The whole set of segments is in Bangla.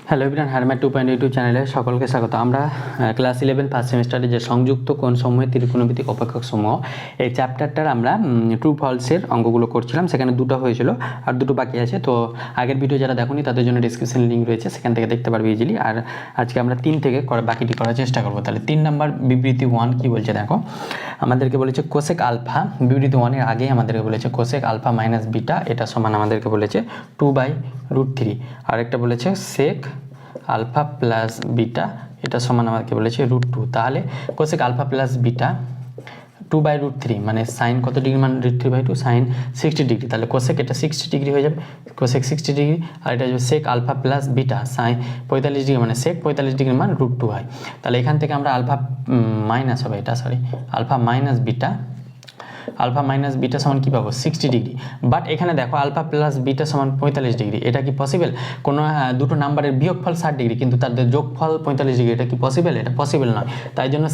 হ্যালো এভরিওয়ান, হারম্যাট 2.0 ইউটিউব চ্যানেলে সকলকে স্বাগত। আমরা ক্লাস 11 ফার্স্ট সেমিস্টারে যে সংযুক্ত কোণসমূহের ত্রিকোণমিতিক অপেক্ষক সমূহ এই চ্যাপ্টারটার আমরা ট্রু ফলসের অঙ্কগুলো করছিলাম। সেখানে দুটো হয়েছিল আর দুটো বাকি আছে। তো আগের ভিডিও যারা দেখোনি তাদের জন্য ডিসক্রিপশন লিঙ্ক রয়েছে, সেখান থেকে দেখতে পারবে ইজিলি। আর আজকে আমরা 3 থেকে বাকিটি করার চেষ্টা করবো। তাহলে 3 নম্বর বিবৃতি 1 কি বলছে দেখো, আমাদেরকে বলেছে কোসেক আলফা। বিবৃতি 1 এর আগেই আমাদেরকে বলেছে কোসেক আলফা মাইনাস বিটা এটা সমান আমাদেরকে বলেছে 2/√3। আর একটা বলেছে সেক আলফা প্লাস বিটা এটা সমান আমাকে বলেছে √2। তাহলে কোসেক আলফা প্লাস বিটা 2/√3 মানে সাইন কত ডিগ্রি, মানে √3/2 সাইন 60 ডিগ্রি। তাহলে কোসেক এটা 60 ডিগ্রি হয়ে যাবে, কোসেক 60 ডিগ্রি। আর এটা হচ্ছে sec alpha plus beta sine 45 degree, মানে সেক 45 ডিগ্রি মান √2 হয়। তাহলে এখান থেকে আমরা আলফা মাইনাস হবে, এটা sorry alpha minus beta, alpha minus beta সমান কী পাবো 60 ডিগ্রি। বাট এখানে দেখো আলফা প্লাস বিটা সমান 45 ডিগ্রি, এটা কি পসিবল? কোনো দুটো নাম্বারের বিয়োগফল 60 ডিগ্রি কিন্তু তাদের যোগফল 45 ডিগ্রি, এটা কি পসিবল? এটা পসিবল নয়। তাই জন্য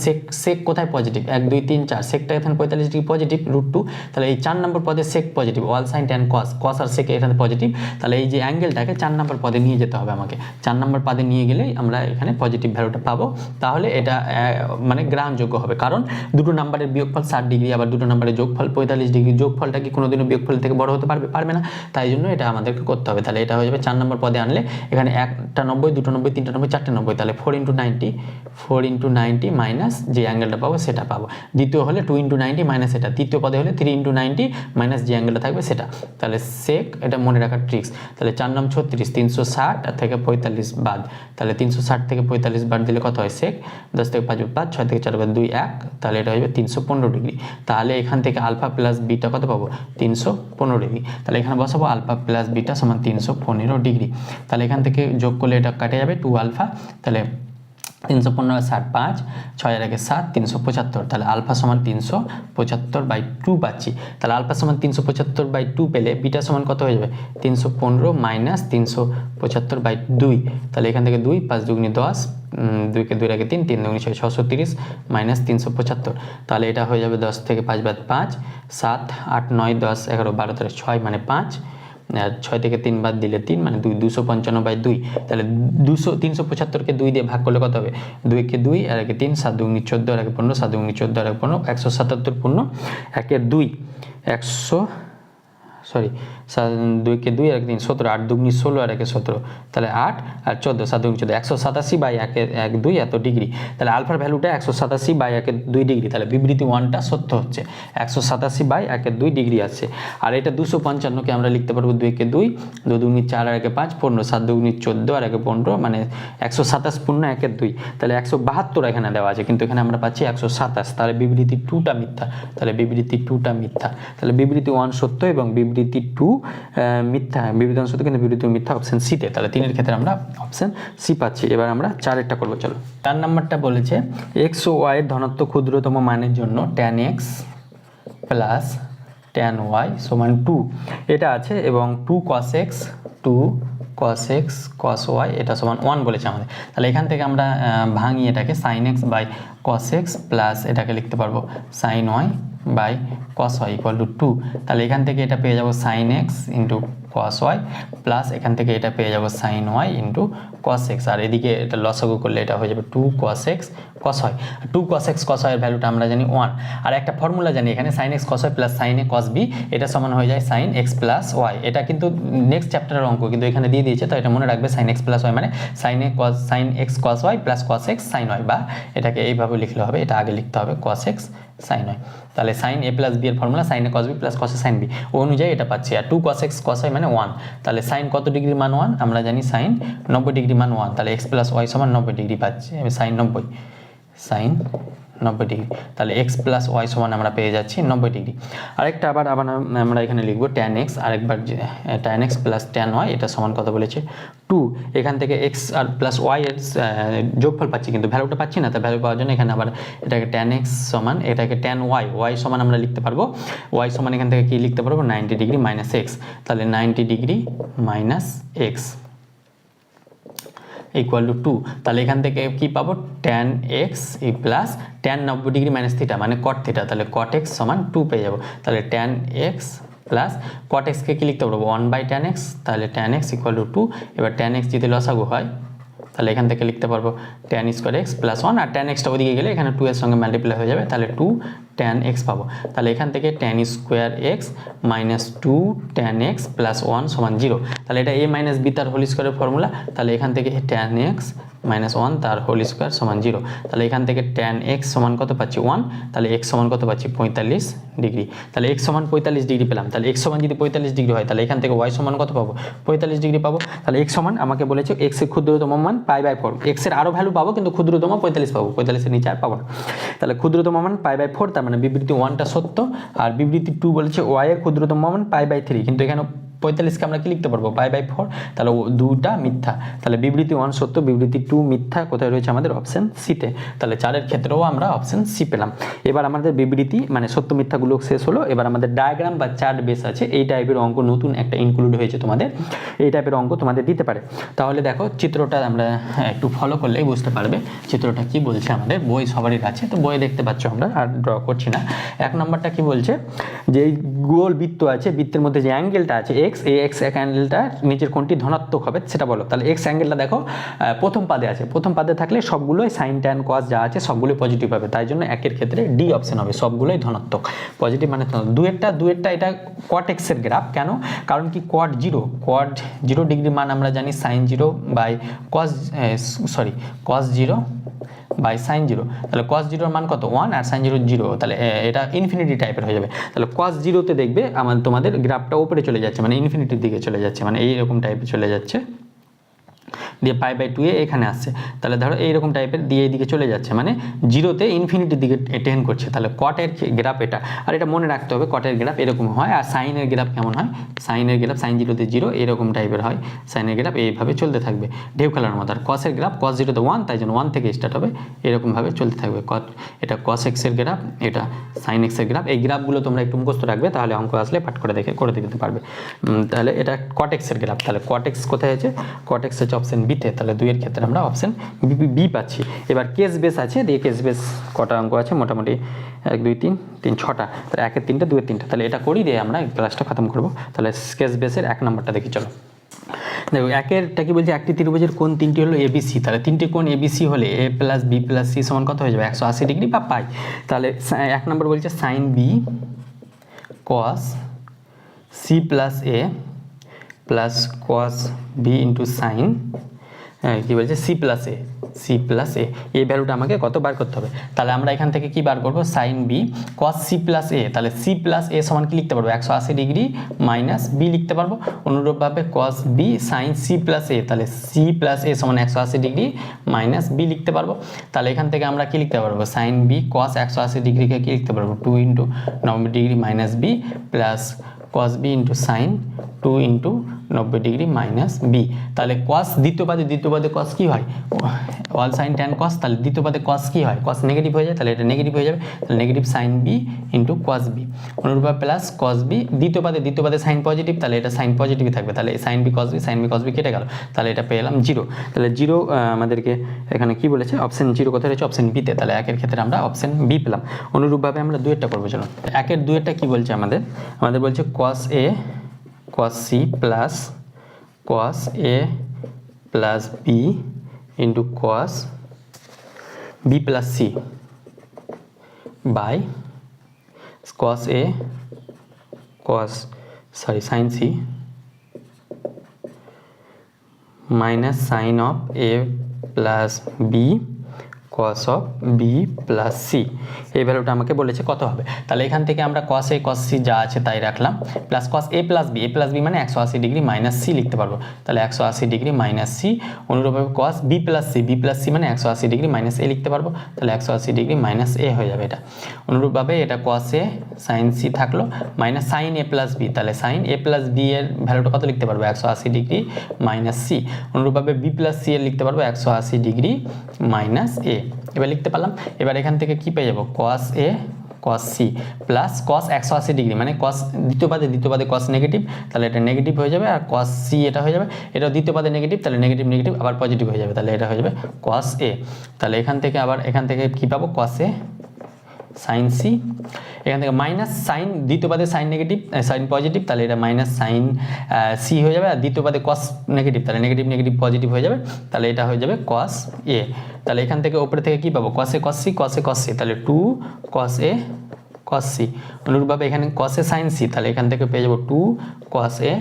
সেক কোথায় পজিটিভ, 1 2 3 4, সেকটা এখানে 45 ডিগ্রি পজিটিভ √2। তাহলে এই 4 নম্বর পদে sec positive, all sine tan cos, cos আর সেক এখানে পজিটিভ। তাহলে এই যে অ্যাঙ্গেলটাকে 4 নম্বর পদে নিয়ে যেতে হবে আমাকে, 4 নম্বর পদে নিয়ে গেলেই আমরা এখানে পজিটিভ ভ্যালুটা পাবো। তাহলে এটা মানে গ্রহণযোগ্য হবে, কারণ দুটো নাম্বারের বিয়োগফল 60 ডিগ্রি, আবার দুটো নাম্বারের যোগফল 45 ডিগ্রি। যোগফলটা কি কোনোদিনও বিয়োগফল থেকে বড় হতে পারবে না। তাই জন্য এটা আমাদেরকে করতে হবে। তাহলে এটা হয়ে যাবে 4 নম্বর পদে আনলে এখানে একটা 90, দুটো 90, তিনটা 90, চারটে 90, তাহলে 4 × 90 মাইনাস যে অ্যাঙ্গেলটা পাবো সেটা পাবো। দ্বিতীয় হলে 2 × 90 মাইনাস এটা, তৃতীয় পদে হলে 3 × 90 মাইনাস যে অ্যাঙ্গেলটা থাকবে সেটা। তাহলে সেক এটা মনে রাখার ট্রিক্স। তাহলে 4 × 36, 360 থেকে 45 বাদ। তাহলে 360 থেকে 45 বাদ দিলে কত হয় সেক, 10 থেকে 5 5, 6 থেকে 4 2 1, তাহলে এটা হয়ে যাবে 315 ডিগ্রি। তাহলে এখান থেকে আলফা প্লাস বিটা কত পাবো 315 ডিগ্রি। তাহলে এখানে বসাবো আলফা প্লাস বিটা সমান 315 ডিগ্রি। তাহলে এখান থেকে যোগ করলে এটা কাটে যাবে 2 আলফা, তাহলে 315 60 5, 6 আর 1 7, 375। তাহলে আলফা সমান 375/2 পাচ্ছি। তাহলে আলফা সমান 375/2 পেলে বিটা সমান কত হয়ে যাবে 315 মাইনাস 375/2। তাহলে এখান থেকে 2 5 2 10, 2 কে 2 রেখে 3, 3 2 6, 630 মাইনাস 375। তাহলে এটা হয়ে যাবে 10 থেকে 5 বাদ 5, 7 8 9 10 11 12 13 6 মানে 5, আর 6 থেকে 3 বাদ দিলে 3 মানে 2, 255/2। তাহলে 375কে 2 দিয়ে ভাগ করলে কত হবে 2 কে 2 আর 1 3, 7 2 14 আর 1 15, 7 2 14 আর 1 15, 177 পূর্ণ 1 2, 2 কে 2 আর 1 3 17, 8 2 16 আর 1 17, তাহলে 8 আর 14, 7 2 14, 187/1 2 এত ডিগ্রি। তাহলে আলফার ভ্যালুটা 187/1 2 ডিগ্রি। তাহলে বিবৃতি 1টা সত্য হচ্ছে, 187/1 2 ডিগ্রি আছে। আর এটা 255কে আমরা লিখতে পারবো 2 কে 2, 2 2 4 আর 1 5 15, 7 2 14 আর 1 15, মানে 127 পূর্ণ 1 2। তাহলে 172 এখানে দেওয়া আছে, কিন্তু এখানে আমরা পাচ্ছি 127। তাহলে বিবৃতি 2টা মিথ্যা। তাহলে বিবৃতি 2টা মিথ্যা। তাহলে বিবৃতি 1 সত্য এবং বিবৃতি 2 মিথ্যা। বিবৃতি 1 সত্য কিন্তু বিবৃতি মিথ্যা অপশন সিতে। তাহলে 3 ক্ষেত্রে আমরা অপশন সি পাচ্ছি। এবার আমরা 4 করবো। চলো 4 নাম্বারটা বলেছে x ও y এর ধনাত্মক ক্ষুদ্রতম মানের জন্য tan x plus tan y সমান 2 এটা আছে, এবং 2 cos x cos y এটা সমান 1 বলেছে আমাদের। তাহলে এখান থেকে আমরা ভাঙি এটাকে sin x by cos x plus এটাকে লিখতে পারবো sin y by cos y equal to 2। তাহলে এখান থেকে এটা পেয়ে যাবো sin x into cos y plus এখান থেকে এটা পেয়ে যাবো sin y into cos x, আর এদিকে এটা লসাগু করলে এটা হয়ে যাবে 2 cos x cos y। 2 cos x cos y এর ভ্যালুটা আমরা জানি 1, আর একটা ফর্মুলা জানি এখানে sin x cos y plus sin a cos b এটা সমান হয়ে যায় sin x প্লাস y। এটা কিন্তু নেক্সট চ্যাপ্টারের অঙ্ক, কিন্তু এখানে দিয়ে দিয়েছে, তো এটা মনে রাখবে sin x প্লাস y মানে sin x cos y plus cos x sin y, বা এটাকে এইভাবে লিখলে হবে, এটা আগে লিখতে হবে cos x sin y। তাহলে sin a প্লাস b এর formula sin a cos b plus cos a sin b অনুযায়ী এটা পাচ্ছি। আর 2 cos x cos y মানে 1। তাহলে sin কত ডিগ্রি মান 1 আমরা জানি, sin 90 ডিগ্রি মান 1। তাহলে x প্লাস y সমান 90 ডিগ্রি পাচ্ছি, sin 90 ডিগ্রি। তাহলে x প্লাস y সমান আমরা পেয়ে যাচ্ছি 90 ডিগ্রি। আরেকটা আবার আমরা এখানে লিখবো tan x, আরেকবার tan x plus tan y এটা সমান কত বলেছে 2। এখান থেকে x আর প্লাস y এর যোগফল পাচ্ছি, কিন্তু ভ্যালুটা পাচ্ছি না। তাই ভ্যালু পাওয়ার জন্য এখানে আবার এটাকে tan x সমান এটাকে tan y সমান আমরা লিখতে পারবো y সমান এখান থেকে কি লিখতে পারবো 90 ডিগ্রি মাইনাস x। তাহলে 90 degree minus x equal to 2। তাহলে এখান থেকে কি পাবো tan x plus tan 90 degree minus theta মানে cot থিটা। তাহলে cot x সমান 2 পেয়ে যাবো। তাহলে tan x plus cot x কে কি লিখতে পারবো 1/tan x। তাহলে tan x ইকুয়াল টু 2। এবার tan x যদি লসাগু হয় তাহলে এখান থেকে লিখতে পারবো tan স্কোয়ার এক্স প্লাস 1, আর tan এক্সটা ওদিকে গেলে এখানে 2 এর সঙ্গে মাল্টিপ্লাই হয়ে যাবে, তাহলে 2 tan x পাবো। তাহলে এখান থেকে tan square x minus 2 tan x plus 1 সমান 0। তাহলে এটা a মাইনাস বি তার হোল স্কোয়ারের ফর্মুলা। তাহলে এখান থেকে tan x মাইনাস 1 তার হোল স্কোয়ার সমান 0। তাহলে এখান থেকে tan x সমান কত পাচ্ছি 1, তাহলে x সমান কত পাচ্ছি 45 ডিগ্রি। তাহলে x সমান 45 ডিগ্রি পেলাম। তাহলে x সমান যদি 45 ডিগ্রি হয় তাহলে এখান থেকে y সমান কত পাবো 45 ডিগ্রি পাবো। তাহলে x সমান আমাকে বলেছে x এর ক্ষুদ্রতম মান π/4, x এর আরও ভ্যালু পাবো কিন্তু ক্ষুদ্রতম 45 পাবো, 45 এর নিচে আর পাবো না। তাহলে ক্ষুদ্রতম মান π/4, তার মানে বিবৃতি 1টা সত্য, আর বিবৃতি 2 বলেছে y এর ক্ষুদ্রতম মান π/3, কিন্তু এখানে 45কে আমরা কি লিখতে পারবো π/4, তাহলে দুটা মিথ্যা। তাহলে বিবৃতি 1 সত্য, বিবৃতি 2 মিথ্যা। কোথায় রয়েছে আমাদের অপশন সিতে। তাহলে 4-এর ক্ষেত্রেও আমরা অপশন সি পেলাম। এবার আমাদের বিবৃতি মানে সত্য মিথ্যাগুলো শেষ হলো। এবার আমাদের ডায়াগ্রাম বা চার্ট বেস আছে, এই টাইপের অঙ্ক নতুন একটা ইনক্লুড হয়েছে তোমাদের, এই টাইপের অঙ্ক তোমাদের দিতে পারে। তাহলে দেখো চিত্রটা আমরা একটু ফলো করলেই বুঝতে পারবে চিত্রটা কি বলছে। আমাদের বই সবারই আছে, তো বই দেখতে পাচ্ছ, আমরা আর ড্র করছি না। 1 নম্বরটা কি বলছে, যে এই গোল বৃত্ত আছে, বৃত্তের মধ্যে যে অ্যাঙ্গেলটা আছে x, এই x অ্যাঙ্গেলটা নিচের কোণটি ধনাত্মক হবে সেটা বলো। তাহলে x অ্যাঙ্গেলটা দেখো প্রথম পাদে আছে, প্রথম পাদে থাকলে সবগুলোই সাইন ট্যান কস যা আছে সবগুলোই পজিটিভ হবে, তাই জন্য 1-এর ক্ষেত্রে ডি অপশন হবে, সবগুলোই ধনাত্মক পজিটিভ মানে। 2-এরটা এটা cot x এর গ্রাফ, কেন? কারণ কি cot 0 ডিগ্রি মান আমরা জানি sin 0 by cos 0 by sin 0। তাহলে cos 0 এর মান কত 1 আর sin 0 0, তাহলে এটা ইনফিনিটি টাইপের হয়ে যাবে। তাহলে cos 0-তে দেখবে তোমাদের গ্রাফটা উপরে চলে যাচ্ছে, মানে ইনফিনিটির দিকে চলে যাচ্ছে, মানে এইরকম টাইপের চলে যাচ্ছে, দিয়ে π/2 এখানে আসছে। তাহলে ধরো এইরকম টাইপের দিয়ে এইদিকে চলে যাচ্ছে, মানে 0-তে ইনফিনিটির দিকে টেন করছে। তাহলে কটের গ্রাফ এটা, আর এটা মনে রাখতে হবে কটের গ্রাফ এরকম হয়। আর সাইনের গ্রাফ কেমন হয়, সাইনের গ্রাফ sin 0-তে 0 এরকম টাইপের হয়, সাইনের গ্রাফ এইভাবে চলতে থাকবে ঢেউ খেলার মতো। আর কসের গ্রাফ cos 0-তে 1, তাই জন্য 1 থেকে স্টার্ট হবে, এরকমভাবে চলতে থাকবে। এটা cos x এর গ্রাফ, এটা sin x এর গ্রাফ। এই গ্রাফগুলো তোমরা একটু মুখস্থ রাখবে, তাহলে অঙ্ক আসলে পাঠ করে করে দিতে পারবে। তাহলে এটা cot x এর গ্রাফ। তাহলে cot x কোথায় আছে, cot x হচ্ছে অপশন বিতে। তাহলে 2-এর ক্ষেত্রে আমরা অপশন বি পাচ্ছি। এবার কেস বেস আছে, দিয়ে কেস বেস কটা অঙ্ক আছে মোটামুটি 1 2 3 3 6টা। তাহলে 1-এর 3টা 2-এর 3টা। তাহলে এটা করি দিয়ে আমরা ক্লাসটা খতম করব। তাহলে কেস বেসের 1 নম্বরটা দেখি চলো। দেখো 1-এরটা কি বলছে, একটি ত্রিভুজের কোণ 3টি হলো এবিসি। তাহলে 3টি কোণ এবিসি হলে a plus B plus C সমান কত হয়ে যাবে 180 ডিগ্রি বা পাই। তাহলে 1 নম্বর বলছে sine B cos C plus A plus cos B into sine কি বলছে সি প্লাস এ, এই ভ্যালুটা আমাকে কত বার করতে হবে। তাহলে আমরা এখান থেকে কি বার করব, sine B cos C plus A. তাহলে সি প্লাস এ সমান কি লিখতে পারবো 180 ডিগ্রি মাইনাস বি লিখতে পারবো। অনুরূপভাবে cos B sine C plus A, তাহলে সি প্লাস এ সমান 180 ডিগ্রি মাইনাস বি লিখতে পারবো। তাহলে এখান থেকে আমরা কি লিখতে পারবো, সাইন বি কস 180 ডিগ্রিকে কি লিখতে পারবো 2 × 90 degree minus B plus cos b into sine 2 × 90 degree minus B. তাহলে cos দ্বিতীয় পাদে cos কি হয়, অল সাইন ট্যান cos। তাহলে দ্বিতীয় পাদে cos কি হয়, cos নেগেটিভ হয়ে যায়, তাহলে এটা নেগেটিভ হয়ে যাবে। তাহলে negative sine B into cos B. অনুরূপভাবে প্লাস cos বি দ্বিতীয় পাদে সাইন পজিটিভ, তাহলে এটা সাইন পজিটিভই থাকবে। তাহলে সাইন বি cos বি কেটে গেল, তাহলে এটা পেয়ে গেলাম 0। তাহলে 0 আমাদেরকে এখানে কি বলেছে, অপশন 0 কোথায় রয়েছে, অপশন বিতে। তাহলে 1-এর ক্ষেত্রে আমরা অপশন বি পেলাম। অনুরূপভাবে আমরা 2-এরটা করবো চলো। 1-এর 2-এরটা কি বলছে আমাদের বলছে cos a cos c plus cos a plus b into cos b plus c by cos a sin c minus sine of a plus b cos of b plus c। এই ভ্যালুটা আমাকে বলেছে কত হবে। তাহলে এখান থেকে আমরা cos a cos c যা আছে তাই রাখলাম, plus cos a plus b মানে 180 ডিগ্রি মাইনাস c লিখতে পারবো। তাহলে 180 ডিগ্রি মাইনাস c। অনুরূপভাবে cos b প্লাস c মানে 180 ডিগ্রি মাইনাস a লিখতে পারবো। তাহলে 180 ডিগ্রি মাইনাস a হয়ে যাবে এটা। অনুরূপভাবে এটা cos a sin c থাকলো minus sin a plus b। তাহলে sin a প্লাস b এর ভ্যালুটা কত লিখতে পারবো 180 ডিগ্রি মাইনাস c। অনুরূপভাবে b প্লাস c এর লিখতে পারবো 180 ডিগ্রি মাইনাস a। এবার লিখতে পারলাম। এবার এখান থেকে কি পেয়ে যাবো, cos a cos c plus cos 180 degree মানে cos দ্বিতীয় পাদে cos নেগেটিভ, তাহলে এটা নেগেটিভ হয়ে যাবে। আর cos c এটা হয়ে যাবে, এটা দ্বিতীয় পাদে নেগেটিভ, তাহলে নেগেটিভ আবার পজিটিভ হয়ে যাবে, তাহলে এটা হয়ে যাবে cos a। তাহলে এখান থেকে কি পাবো, cos a সাইন সি, এখান থেকে মাইনাস সাইন, দ্বিতীয় পাদে সাইন নেগেটিভ সাইন পজিটিভ, তাহলে এটা মাইনাস সাইন সি হয়ে যাবে, আর দ্বিতীয় পাদে কস নেগেটিভ, তাহলে নেগেটিভ নেগেটিভ পজিটিভ হয়ে যাবে, তাহলে এটা হয়ে যাবে কস এ। তাহলে এখান থেকে উপরে থেকে কি পাবো, কসে কস সি, কসে কস সি, তাহলে 2 কস এ কস সি। অনুরূপভাবে এখানে কসে সাইন সি, তাহলে এখান থেকে পেয়ে যাবো 2 কস এ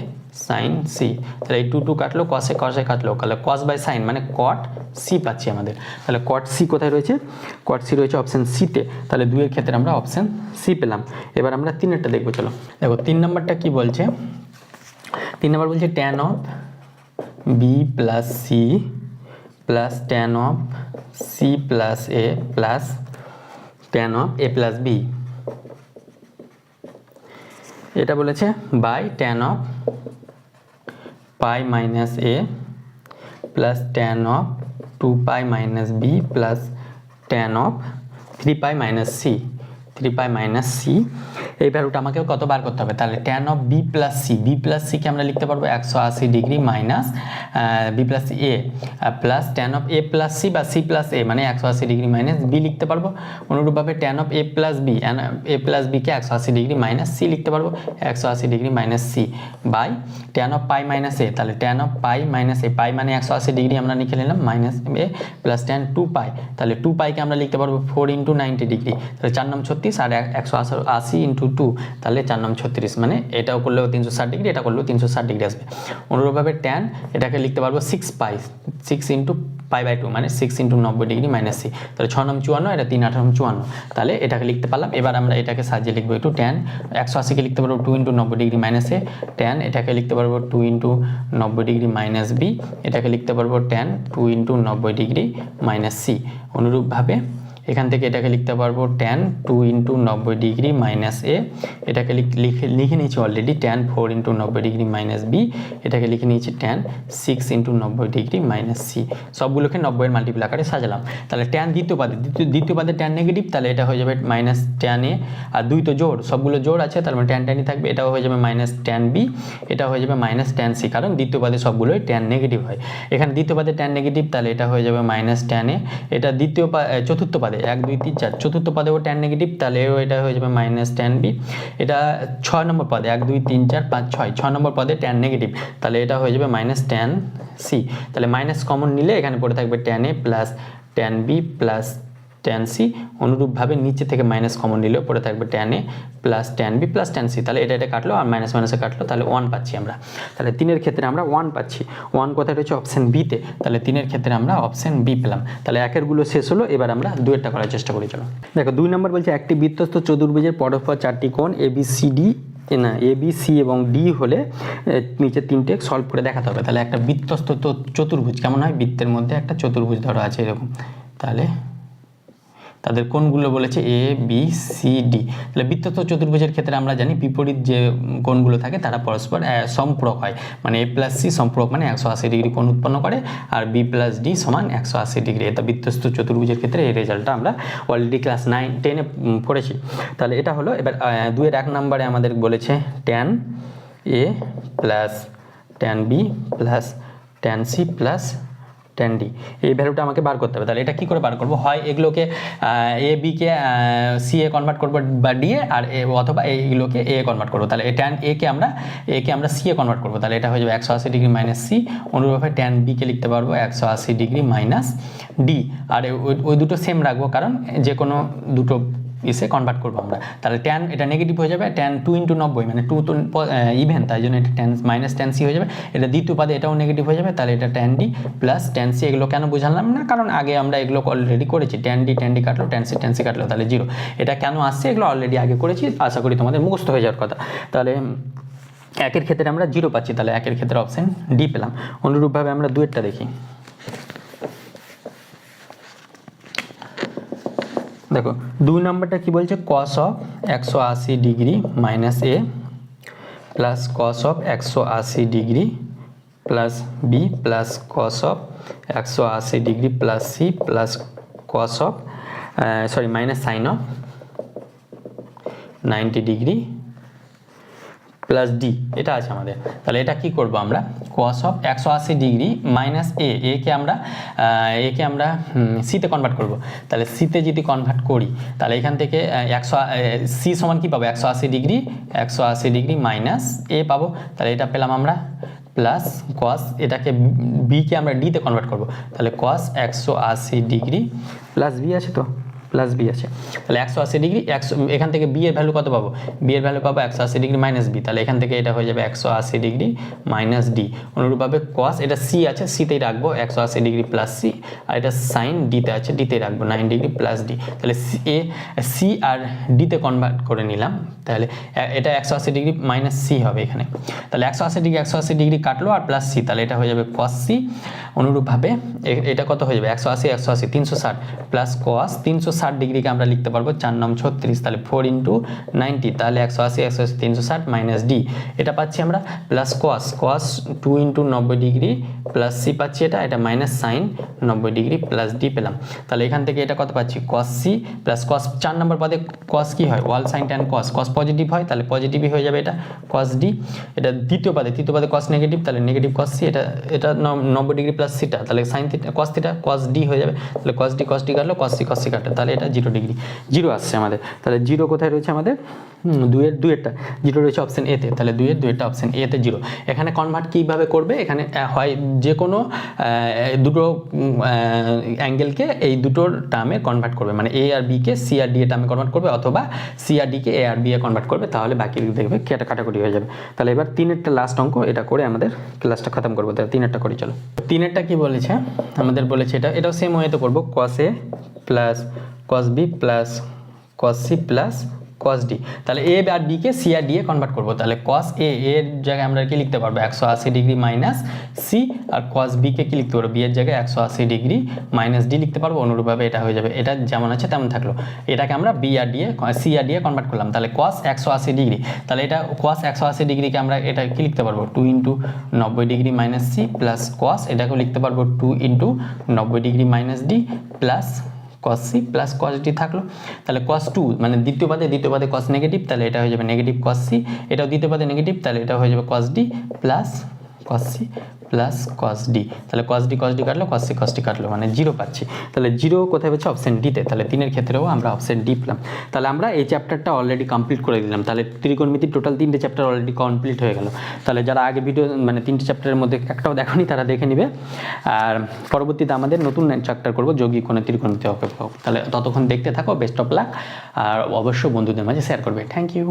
সাইন সি, তাহলে এই 2 কাটলো, কসে কসে কাটলো, তাহলে কস বাই সাইন মানে কট সি পাচ্ছি আমাদের। তাহলে কট সি কোথায় রয়েছে, কট সি রয়েছে অপশান সিতে, তাহলে 2 এর ক্ষেত্রে আমরা অপশান সি পেলাম। এবার আমরা 3 দেখবো, চলো দেখো 3 নম্বরটা কি বলছে। 3 নম্বর বলছে tan of B plus C plus tan of C plus A plus tan of A plus B, এটা বলেছে by tan of pi minus A plus tan of 2 pi minus B plus tan of 3 pi minus C, 3 pi minus C. এই ভ্যালুটা আমাকে কত বার করতে হবে, তাহলে tan of B plus C, B plus সিকে আমরা লিখতে পারবো 180 degree minus B plus A plus tan of A plus C বা সি প্লাস এ মানে 180 ডিগ্রি মাইনাস বি লিখতে পারবো। অনুরূপভাবে tan of A plus B, A plus বিকে 180 ডিগ্রি মাইনাস সি লিখতে পারবো, 180 degree minus C by tan of pi minus A, তাহলে tan of pi minus A, pi মানে 180 ডিগ্রি আমরা লিখে নিলাম minus A plus tan 2 pi, তাহলে 2 পাইকে আমরা লিখতে পারবো 4 × 90 ডিগ্রি, তাহলে 4 9 36 আর 180 × 2, তাহলে 4 9 36 মানে এটাও করলেও 360 ডিগ্রি, এটা করলেও 360 ডিগ্রি আসবে। অনুরূপভাবে ট্যান এটাকে লিখতে পারবো 6 পাই, 6 × π/2 মানে 6 × 90 ডিগ্রি মাইনাস সি, তাহলে 6 9 54, এটা 3 8 54, তাহলে এটাকে লিখতে পারলাম। এবার আমরা এটাকে সাজিয়ে লিখবো একটু, ট্যান 180কে লিখতে পারবো 2 × 90 ডিগ্রি মাইনাস এ, ট্যান এটাকে লিখতে পারবো 2 × 90 ডিগ্রি মাইনাস বি, এটাকে লিখতে পারবো ট্যান 2 × 90 ডিগ্রি মাইনাস সি। অনুরূপভাবে এখান থেকে এটাকে লিখতে পারবো ট্যান 2 × 90 ডিগ্রি মাইনাস এ, এটাকে লিখে নিয়েছি already tan 4 × 90 degree minus B, এটাকে লিখে নিয়েছি ট্যান 6 × 90 ডিগ্রি মাইনাস সি। সবগুলোকে 90 এর মাল্টিপ্লাই আকারে সাজালাম। তাহলে ট্যান দ্বিতীয় পাদে ট্যান নেগেটিভ, তাহলে এটা হয়ে যাবে মাইনাস ট্যান এ, আর 2 তো জোড়, সবগুলো জোড় আছে, তার মানে ট্যান ট্যানই থাকবে, এটাও হয়ে যাবে মাইনাস ট্যান বি, এটা হয়ে যাবে মাইনাস ট্যান সি, কারণ দ্বিতীয় পাদে সবগুলোই ট্যান নেগেটিভ হয়। এখানে দ্বিতীয় পাদে ট্যান নেগেটিভ, তাহলে এটা হয়ে যাবে মাইনাস ট্যান এ, এটা চতুর্থ পাদে 1 2 3 4, চতুর্থ পাদেও ট্যান নেগেটিভ, তাহলে এটা হয়ে যাবে মাইনাস ট্যান বি। এটা 6 নম্বর পদে 1 2 3 4 5 6 নম্বর পদে ট্যান নেগেটিভ, তাহলে এটা হয়ে যাবে মাইনাস ট্যান সি। তাহলে মাইনাস কমন নিলে এখানে পড়ে থাকবে tan A plus tan B plus tan C. অনুরূপভাবে নিচে থেকে মাইনাস কমন নিলেও পড়ে থাকবে tan A plus tan B plus tan C, তাহলে এটা কাটলো আর মাইনাস মাইনাসে কাটলো, তাহলে 1 পাচ্ছি আমরা। তাহলে 3 এর ক্ষেত্রে আমরা 1 পাচ্ছি, 1 কোথায় রয়েছে অপশান বিতে, তাহলে 3 এর ক্ষেত্রে আমরা অপশান বি পেলাম। তাহলে 1 এরগুলো শেষ হলো, এবার আমরা 2 এরটা করার চেষ্টা করি। চলো দেখো 2 নম্বর বলছে একটি বৃত্তস্থ চতুর্ভুজের পরস্পর 4টি কোণ ABCD না ABC এবং D হলে নিচে 3টে সলভ করে দেখাতে হবে। তাহলে একটা বৃত্তস্থ চতুর্ভুজ কেমন হয়, বৃত্তের মধ্যে একটা চতুর্ভুজ ধরা আছে এরকম, তাহলে তাদের কোণগুলো বলেছে A B C D। তাহলে বৃত্তস্থ চতুর্ভুজের ক্ষেত্রে আমরা জানি বিপরীত যে কোণগুলো থাকে তারা পরস্পর সম্পূরক হয়, মানে A + C সম্পূরক মানে 180 ডিগ্রি কোণ উৎপন্ন করে, আর B + D সমান 180 ডিগ্রি। এটা বৃত্তস্থ চতুর্ভুজের ক্ষেত্রে এই রেজাল্টটা আমরা অলরেডি ক্লাস 9 10-এ পড়েছি। তাহলে এটা হলো। এবার 2 এর 1 নম্বরে আমাদের বলেছে tan A plus tan B plus tan C plus tan D, এই ভ্যালুটা আমাকে বার করতে হবে। তাহলে এটা কি করে বার করব, হয় এগুলোকে এ বি কে সি এ কনভার্ট করব বা ডি এ, আর অথবা এইগুলোকে এ কনভার্ট করব। তাহলে tan এ কে আমরা সি এ কনভার্ট করব, তাহলে এটা হয়ে যাবে 180 ডিগ্রি মাইনাস সি। অনুরূপভাবে tan বি কে লিখতে পারবো 180 ডিগ্রি মাইনাস ডি, আর ওই দুটো সেম রাখবো কারণ যে কোনো দুটো ইসে কনভার্ট করবো আমরা। তাহলে ট্যান এটা নেগেটিভ হয়ে যাবে, ট্যান 2 × 90 মানে 2 তো ইভেন, তাই জন্য এটা ট্যান মাইনাস ট্যান সি হয়ে যাবে। এটা দ্বিতীয় পাদে এটাও নেগেটিভ হয়ে যাবে, তাহলে এটা tan D plus tan C. এগুলো কেন বুঝালাম না, কারণ আগে আমরা এগুলো অলরেডি করেছি, ট্যান ডি কাটলো, ট্যান সি কাটলো, তাহলে 0। এটা কেন আসছে, এগুলো অলরেডি আগে করেছি, আশা করি তোমাদের মুখস্থ হয়ে যাওয়ার কথা। তাহলে 1 এর ক্ষেত্রে আমরা 0 পাচ্ছি, তাহলে 1 এর ক্ষেত্রে অপশান ডি পেলাম। অনুরূপভাবে আমরা 2 এরটা দেখি। দেখো 2 নম্বরটা কি বলছে, cos of 180 degree minus A plus cos of 180 degree plus B plus cos of 180 degree plus C plus cos of minus sine of 90 degree plus D, এটা আছে আমাদের। তাহলে এটা কি করব আমরা, কস অফ 180 ডিগ্রি মাইনাস একে আমরা সিতে কনভার্ট করব। তাহলে সিতে যদি কনভার্ট করি তাহলে এখান থেকে সি সমান কি পাবো, 180 ডিগ্রি মাইনাস এ পাবো। তাহলে এটা পেলাম আমরা প্লাস কস, এটাকে বিকে আমরা ডিতে কনভার্ট করব। তাহলে কস 180 ডিগ্রি প্লাস বি আছে, তো প্লাস বি আছে। তাহলে 180 ডিগ্রি এখান থেকে বি এর ভ্যালু কত পাবো, বি এর ভ্যালু পাবো 180 ডিগ্রি মাইনাস বি। তাহলে এখান থেকে এটা হয়ে যাবে 180 ডিগ্রি মাইনাস ডি। অনুরূপভাবে কস, এটা সি আছে, সিতেই রাখবো 180 ডিগ্রি প্লাস সি, আর এটা সাইন ডিতে আছে, ডিতেই রাখবো 90 ডিগ্রি প্লাস ডি। তাহলে সি আর ডিতে কনভার্ট করে নিলাম। তাহলে এটা 180 ডিগ্রি মাইনাস সি হবে এখানে। তাহলে 180 ডিগ্রি কাটলো আর প্লাস সি, তাহলে এটা হয়ে যাবে কস সি। অনুরূপভাবে এটা কত হয়ে যাবে, 180 360 প্লাস কস 360 ডিগ্রিকে আমরা লিখতে পারবো 4 9 36, তাহলে 4 × 90, তাহলে 180 360 মাইনাস ডি, এটা পাচ্ছি আমরা plus cos 2 × 90 degree plus C পাচ্ছি, এটা minus sine 90 degree plus D পেলাম। তাহলে এখান থেকে এটা কত পাচ্ছি, কস সি প্লাস কস, 4 নম্বর পদে কস কি হয়, ওয়াল সাইন ট্যান কস পজিটিভ হয়, তাহলে পজিটিভই হয়ে যাবে এটা কস ডি। এটা তৃতীয় পদে কস নেগেটিভ, তাহলে নেগেটিভ কস সি, এটা 90 ডিগ্রি প্লাস সিটা, তাহলে সাইন থিটা কস ডি হয়ে যাবে। তাহলে কস ডি কাটলো, কস সি কাটলো, তাহলে এটা 0 ডিগ্রি, 0 আসছে আমাদের। তাহলে 0 কোথায় রয়েছে আমাদের, দুইয়েরটা 0 রয়েছে অপশন এতে, তাহলে দুইয়েরটা অপশন এতে 0। এখানে কনভার্ট কীভাবে করবে, এখানে হয় যে কোনো দুটো অ্যাঙ্গেলকে এই দুটোর টার্মে কনভার্ট করবে, মানে এ আর বিকে সি আর ডি এর টার্মে কনভার্ট করবে, অথবা সি আর ডিকে এ আর বি এ কনভার্ট করবে, তাহলে বাকি দেখবে কাটাকুটি হয়ে যাবে। তাহলে এবার 3-এরটা লাস্ট অঙ্ক, এটা করে আমাদের ক্লাসটা খতম করবো। তাহলে 3-এরটা করি চলো। 3-এরটা কি বলেছে আমাদের, বলেছে এটাও সেম ওয়েতে করবো, cos A plus cos B plus cos C plus cos D. তাহলে এ আর বি কে সি আর ডি এ কনভার্ট করবো। তাহলে কস এর জায়গায় আমরা কি লিখতে পারবো, 180 ডিগ্রি মাইনাস সি, আর কস বি কে কি লিখতে পারবো, বি এর জায়গায় 180 ডিগ্রি মাইনাস ডি লিখতে পারবো। অনুরূপভাবে এটা হয়ে যাবে, এটা যেমন আছে তেমন থাকলো, এটাকে আমরা সি আর ডি এ কনভার্ট করলাম। তাহলে কস 180 ডিগ্রি, তাহলে এটা কস 180 ডিগ্রিকে আমরা এটা কি লিখতে পারবো, 2 × 90 degree minus C plus cos, এটাকেও লিখতে পারবো 2 × 90 degree minus D plus cos C plus cos D থাকলো। তাহলে কস 2 মানে দ্বিতীয় পাদে কস নেগেটিভ, তাহলে এটা হয়ে যাবে নেগেটিভ কস সি, এটাও দ্বিতীয় পাদে নেগেটিভ, তাহলে এটা হয়ে যাবে cos D plus cos C plus cos D. তাহলে কস ডি কাটলো, কস সি কাটলো, মানে 0 পাচ্ছি। তাহলে 0 কোথায় পাচ্ছি, অপশন ডিতে। তাহলে 3-এর ক্ষেত্রেও আমরা অপশন ডি পেলাম। তাহলে আমরা এই চ্যাপ্টারটা অলরেডি কমপ্লিট করে দিলাম। তাহলে ত্রিকোণমিতির টোটাল 3টে চ্যাপ্টার অলরেডি কমপ্লিট হয়ে গেল। তাহলে যারা আগে ভিডিও মানে 3টে চ্যাপ্টারের মধ্যে একটাও দেখোনি তারা দেখে নিবে, আর পরবর্তীতে আমাদের নতুন চ্যাপ্টার করবো যৌগিক কোণে ত্রিকোণমিতি অপেক্ষক। তাহলে ততক্ষণ দেখতে থাকো, বেস্ট অফ লাক, আর অবশ্যই বন্ধুদের মাঝে শেয়ার করবে। Thank you.